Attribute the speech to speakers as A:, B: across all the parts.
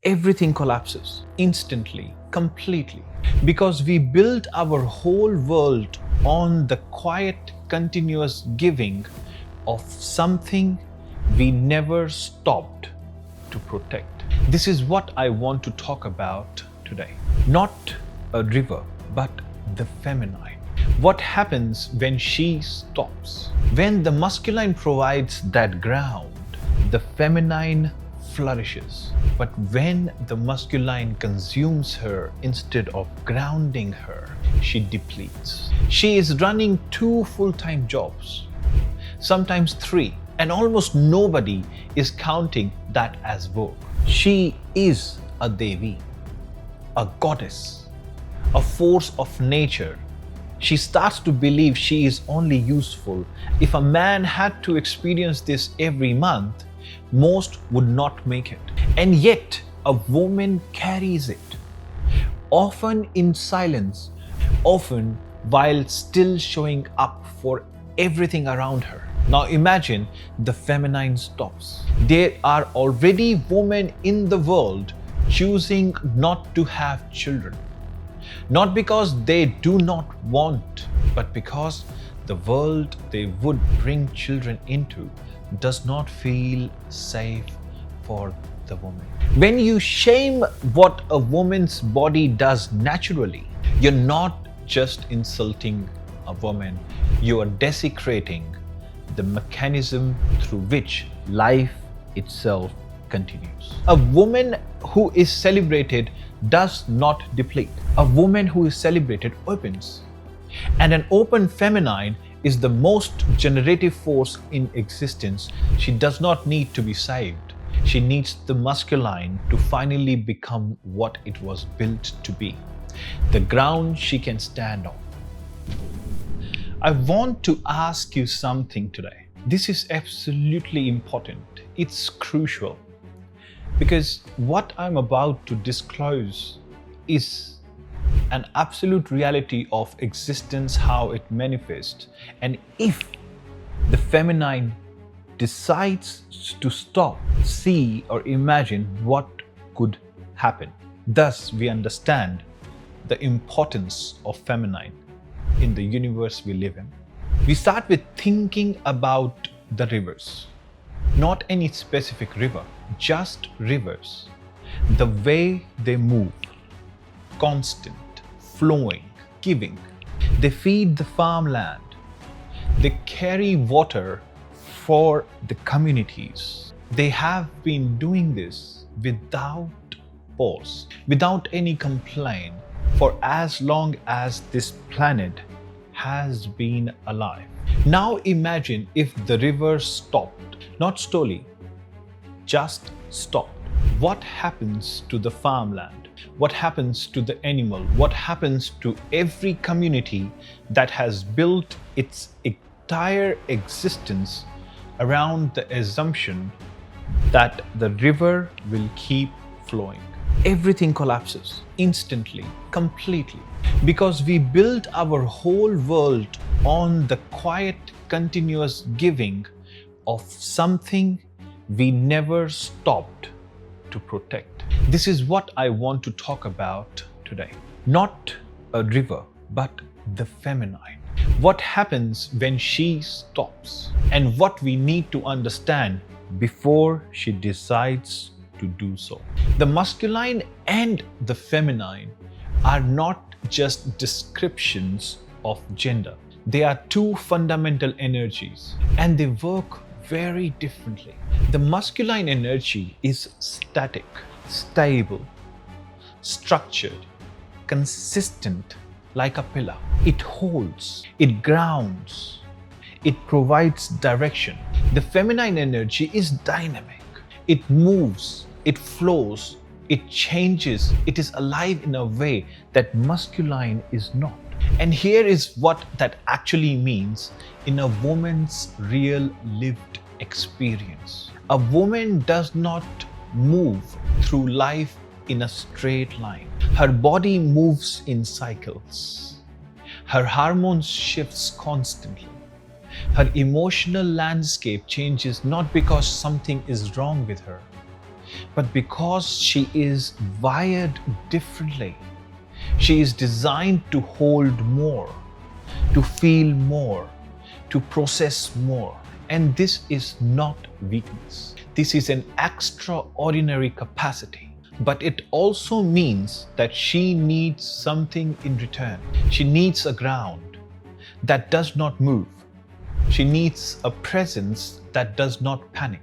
A: everything collapses instantly, completely. Because we built our whole world on the quiet, continuous giving of something we never stopped to protect. This is what I want to talk about today. Not a river, but the feminine. What happens when she stops? When the masculine provides that ground, the feminine flourishes. But when the masculine consumes her instead of grounding her, she depletes. She is running 2 full-time jobs, sometimes 3, and almost nobody is counting that as work. She is a Devi, a goddess, a force of nature. She starts to believe she is only useful. If a man had to experience this every month, most would not make it. And yet, a woman carries it, often in silence, often while still showing up for everything around her. Now imagine the feminine stops. There are already women in the world choosing not to have children. Not because they do not want, but because the world they would bring children into does not feel safe for the woman. When you shame what a woman's body does naturally, you're not just insulting a woman, you are desecrating the mechanism through which life itself continues. A woman who is celebrated does not deplete. A woman who is celebrated opens. And an open feminine is the most generative force in existence. She does not need to be saved. She needs the masculine to finally become what it was built to be, the ground she can stand on. I want to ask you something today. This is absolutely important. It's crucial. Because what I'm about to disclose is an absolute reality of existence, how it manifests. And if the feminine decides to stop, see, or imagine what could happen. Thus, we understand the importance of feminine in the universe we live in. We start with thinking about the rivers. Not any specific river, just rivers. The way they move, constant, flowing, giving. They feed the farmland. They carry water for the communities. They have been doing this without pause, without any complaint, for as long as this planet has been alive. Now imagine if the river stopped. Not slowly, just stop. What happens to the farmland? What happens to the animal? What happens to every community that has built its entire existence around the assumption that the river will keep flowing? Everything collapses instantly, completely. Because we built our whole world on the quiet, continuous giving of something we never stopped to protect. This is what I want to talk about today. Not a river, but the feminine. What happens when she stops, and what we need to understand before she decides to do so. The masculine and the feminine are not just descriptions of gender. They are 2 fundamental energies, and they work very differently. The masculine energy is static, stable, structured, consistent, like a pillar. It holds, it grounds, it provides direction. The feminine energy is dynamic. It moves, it flows, it changes, it is alive in a way that masculine is not. And here is what that actually means in a woman's real lived experience. A woman does not move through life in a straight line. Her body moves in cycles. Her hormones shifts constantly. Her emotional landscape changes not because something is wrong with her, but because she is wired differently. She is designed to hold more, to feel more, to process more. And this is not weakness. This is an extraordinary capacity. But it also means that she needs something in return. She needs a ground that does not move. She needs a presence that does not panic.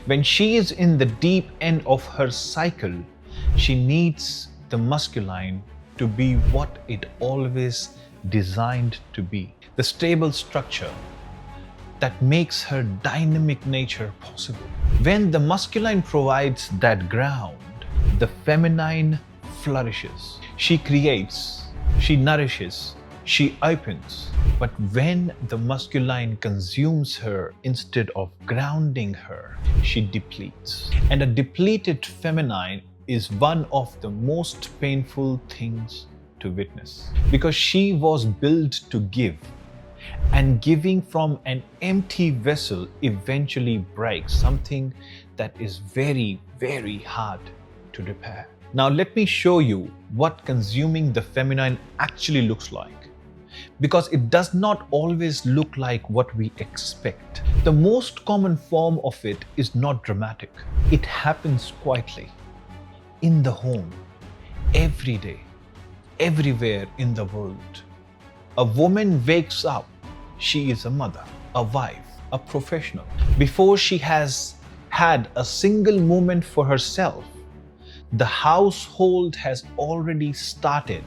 A: When she is in the deep end of her cycle, she needs the masculine to be what it always designed to be. The stable structure that makes her dynamic nature possible. When the masculine provides that ground, the feminine flourishes. She creates, she nourishes, she opens. But when the masculine consumes her instead of grounding her, she depletes. And a depleted feminine is one of the most painful things to witness, because she was built to give, and giving from an empty vessel eventually breaks, something that is very, very hard to repair. Now let me show you what consuming the feminine actually looks like, because it does not always look like what we expect. The most common form of it is not dramatic. It happens quietly, in the home, every day, everywhere in the world. A woman wakes up. She is a mother, a wife, a professional. Before she has had a single moment for herself, the household has already started.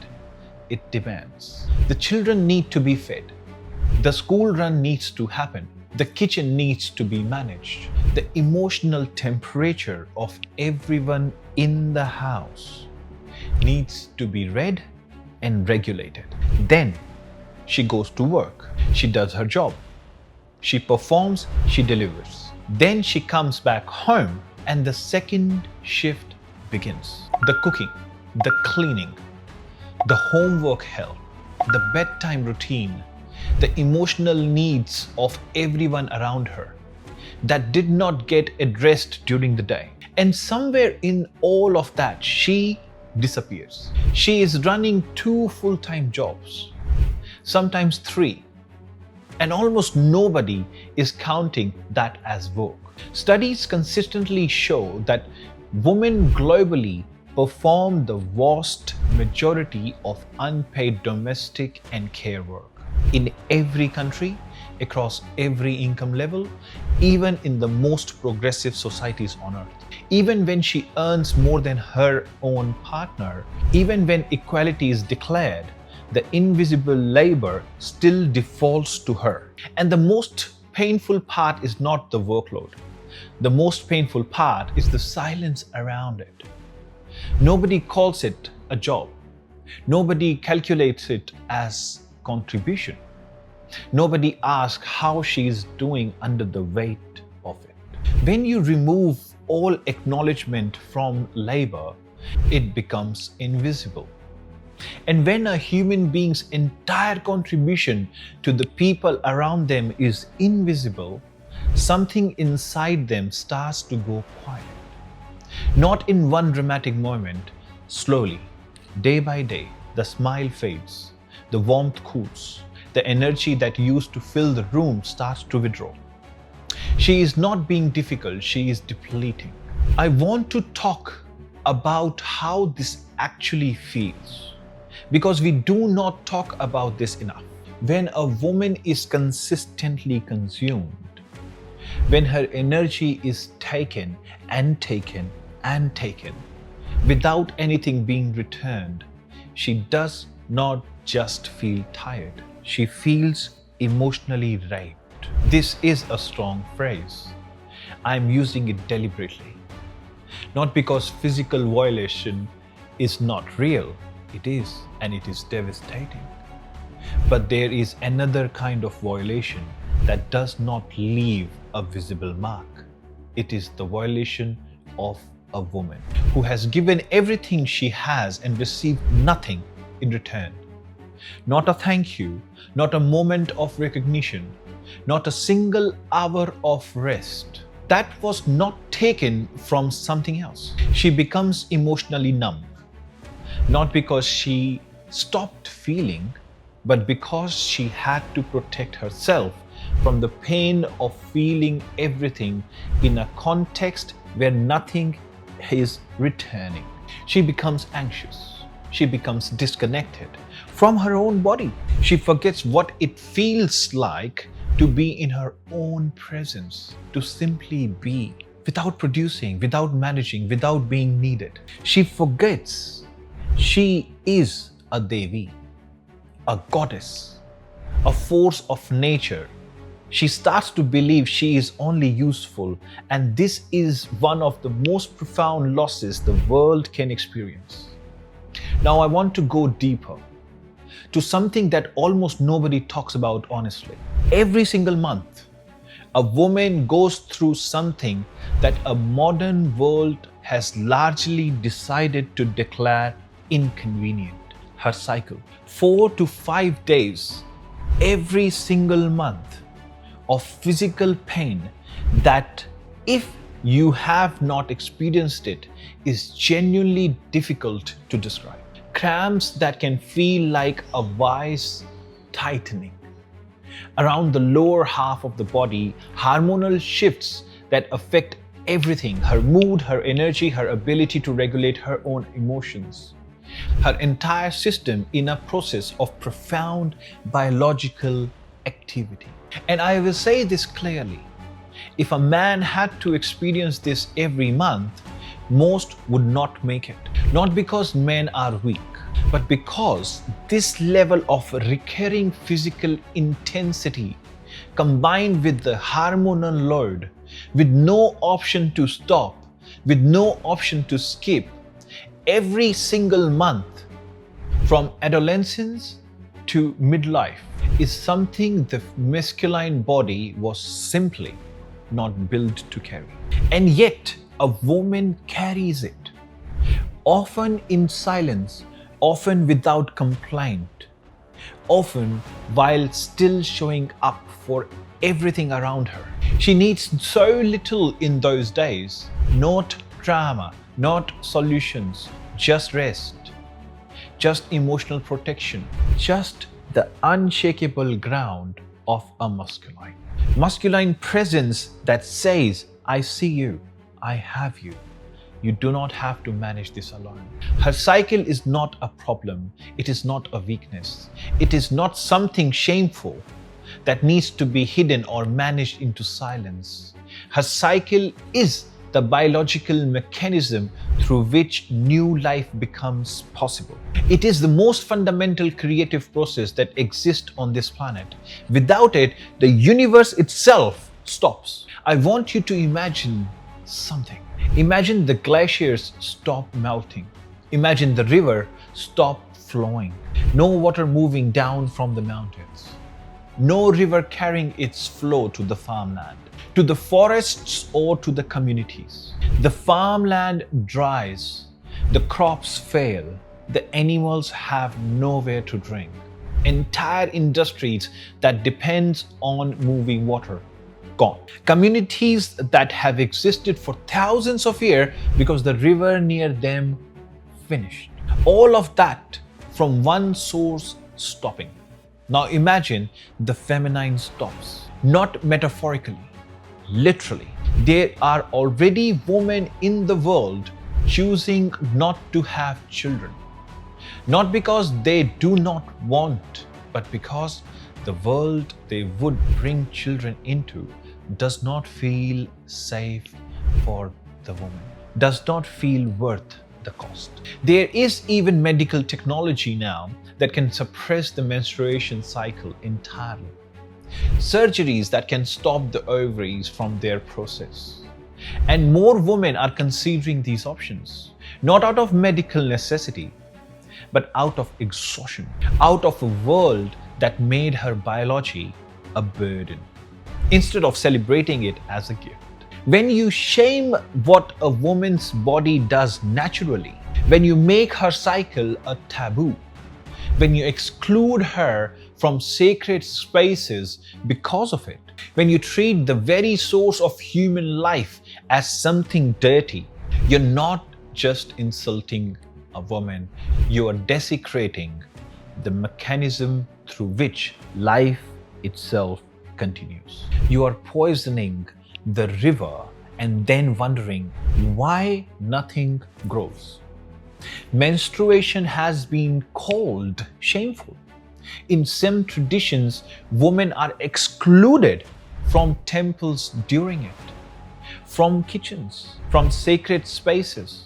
A: It demands. The children need to be fed. The school run needs to happen. The kitchen needs to be managed. The emotional temperature of everyone in the house needs to be read and regulated. Then she goes to work. She does her job. She performs, she delivers. Then she comes back home and the second shift begins. The cooking, the cleaning, the homework help, the bedtime routine, the emotional needs of everyone around her that did not get addressed during the day. And somewhere in all of that, she disappears. She is running 2 full-time jobs, sometimes 3, and almost nobody is counting that as work. Studies consistently show that women globally perform the vast majority of unpaid domestic and care work in every country, across every income level, even in the most progressive societies on earth. Even when she earns more than her own partner, even when equality is declared, the invisible labor still defaults to her. And the most painful part is not the workload. The most painful part is the silence around it. Nobody calls it a job. Nobody calculates it as contribution. Nobody asks how she is doing under the weight of it. When you remove all acknowledgement from labor, it becomes invisible. And when a human being's entire contribution to the people around them is invisible, something inside them starts to go quiet. Not in one dramatic moment, slowly, day by day, the smile fades, the warmth cools, the energy that used to fill the room starts to withdraw. She is not being difficult, she is depleting. I want to talk about how this actually feels, because we do not talk about this enough. When a woman is consistently consumed, when her energy is taken and taken and taken without anything being returned, she does not just feel tired, she feels emotionally raped. This is a strong phrase. I'm using it deliberately. Not because physical violation is not real, it is, and it is devastating. But there is another kind of violation that does not leave a visible mark. It is the violation of a woman who has given everything she has and received nothing in return. Not a thank you, not a moment of recognition, not a single hour of rest. that was not taken from something else. She becomes emotionally numb, not because she stopped feeling, but because she had to protect herself from the pain of feeling everything in a context where nothing is returning. She becomes anxious. She becomes disconnected from her own body. She forgets what it feels like to be in her own presence, to simply be, without producing, without managing, without being needed. She forgets she is a Devi, a goddess, a force of nature. She starts to believe she is only useful, and this is one of the most profound losses the world can experience. Now, I want to go deeper to something that almost nobody talks about honestly. Every single month, a woman goes through something that a modern world has largely decided to declare inconvenient. Her cycle. 4 to 5 days every single month of physical pain that, if you have not experienced it, is genuinely difficult to describe. Cramps that can feel like a vise tightening around the lower half of the body, hormonal shifts that affect everything: her mood, her energy, her ability to regulate her own emotions, her entire system in a process of profound biological activity. And I will say this clearly: if a man had to experience this every month, most would not make it. Not because men are weak, but because this level of recurring physical intensity, combined with the hormonal load, with no option to stop, with no option to skip, every single month from adolescence to midlife, is something the masculine body was simply not built to carry. And yet, a woman carries it, often in silence, often without complaint, often while still showing up for everything around her. She needs so little in those days: not drama, not solutions, just rest, just emotional protection, just the unshakable ground of a masculine presence that says, I see you, I have you. You do not have to manage this alone. Her cycle is not a problem. It is not a weakness. It is not something shameful that needs to be hidden or managed into silence. Her cycle is the biological mechanism through which new life becomes possible. It is the most fundamental creative process that exists on this planet. Without it, the universe itself stops. I want you to imagine something. Imagine the glaciers stop melting. Imagine the river stop flowing. No water moving down from the mountains. No river carrying its flow to the farmland, to the forests, or to the communities. The farmland dries, the crops fail, the animals have nowhere to drink. Entire industries that depend on moving water, gone. Communities that have existed for thousands of years because the river near them finished. All of that from one source stopping. Now imagine the feminine stops. Not metaphorically, literally. There are already women in the world choosing not to have children. Not because they do not want, but because the world they would bring children into does not feel safe for the woman, does not feel worth the cost. There is even medical technology now that can suppress the menstruation cycle entirely. Surgeries that can stop the ovaries from their process. And more women are considering these options, not out of medical necessity, but out of exhaustion, out of a world that made her biology a burden, instead of celebrating it as a gift. When you shame what a woman's body does naturally, when you make her cycle a taboo, when you exclude her from sacred spaces because of it, When you treat the very source of human life as something dirty, you're not just insulting a woman, you are desecrating the mechanism through which life itself continues. You are poisoning the river and then wondering why nothing grows. Menstruation has been called shameful. In some traditions, women are excluded from temples during it, from kitchens, from sacred spaces,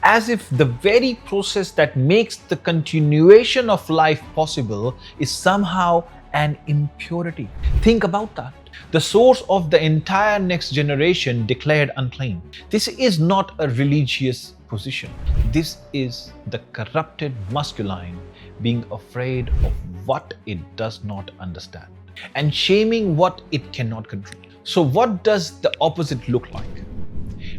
A: as if the very process that makes the continuation of life possible is somehow an impurity. Think about that. The source of the entire next generation declared unclean. This is not a religious position. This is the corrupted masculine being afraid of what it does not understand and shaming what it cannot control. So what does the opposite look like?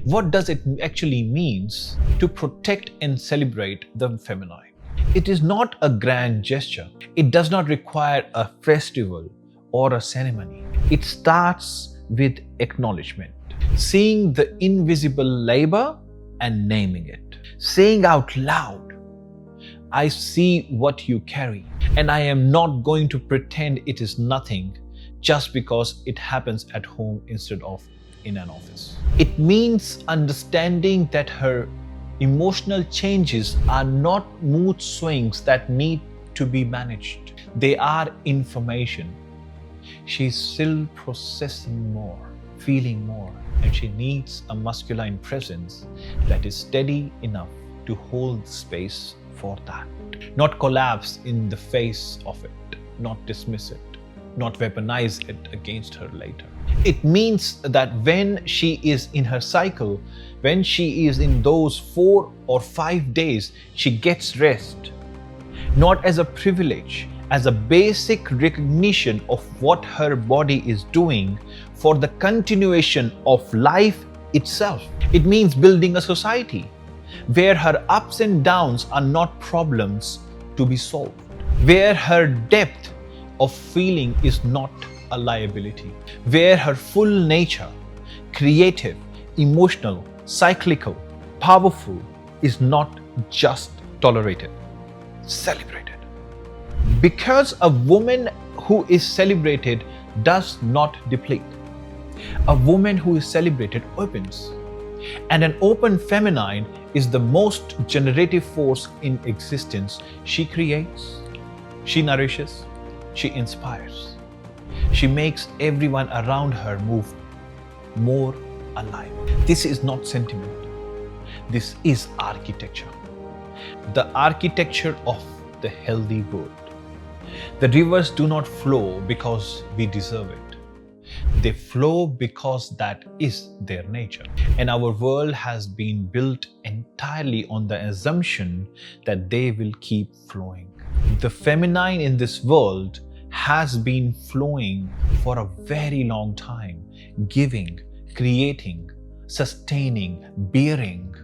A: What does it actually means to protect and celebrate the feminine? It is not a grand gesture. It does not require a festival or a ceremony. It starts with acknowledgement, seeing the invisible labor and naming it, saying out loud, I see what you carry, and I am not going to pretend it is nothing just because it happens at home instead of in an office. It means understanding that her emotional changes are not mood swings that need to be managed. They are information. She's still processing more, feeling more, and she needs a masculine presence that is steady enough to hold space for that. Not collapse in the face of it, not dismiss it, not weaponize it against her later. It means that when she is in her cycle, when she is in those 4 or 5 days, she gets rest, not as a privilege, as a basic recognition of what her body is doing for the continuation of life itself. It means building a society where her ups and downs are not problems to be solved, where her depth of feeling is not a liability, where her full nature, creative, emotional, cyclical, powerful, is not just tolerated, celebrated. Because a woman who is celebrated does not deplete. A woman who is celebrated opens. And an open feminine is the most generative force in existence. She creates, she nourishes, she inspires. She makes everyone around her move more alive. This is not sentiment. This is architecture. The architecture of the healthy world. The rivers do not flow because we deserve it. They flow because that is their nature. And our world has been built entirely on the assumption that they will keep flowing. The feminine in this world has been flowing for a very long time, giving, creating, sustaining, bearing,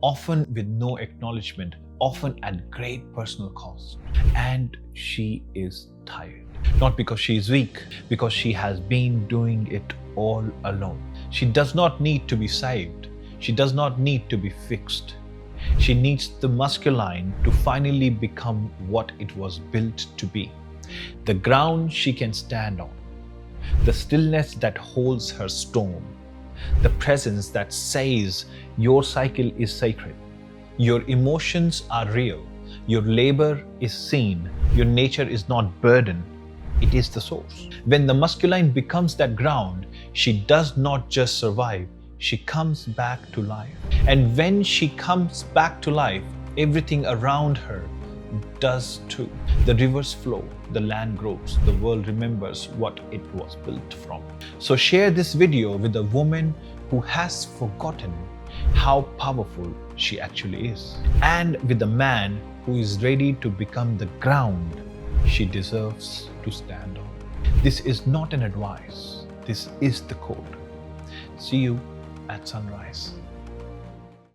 A: often with no acknowledgement, often at great personal cost. And she is tired. Not because she is weak, because she has been doing it all alone. She does not need to be saved. She does not need to be fixed. She needs the masculine to finally become what it was built to be. The ground she can stand on. The stillness that holds her storm. The presence that says your cycle is sacred. Your emotions are real. Your labor is seen. Your nature is not burden. It is the source. When the masculine becomes that ground, she does not just survive, she comes back to life. And when she comes back to life, everything around her does too. The rivers flow, the land grows, the world remembers what it was built from. So share this video with a woman who has forgotten how powerful she actually is, and with a man who is ready to become the ground she deserves to stand on. This is not an advice. This is the code. See you at sunrise.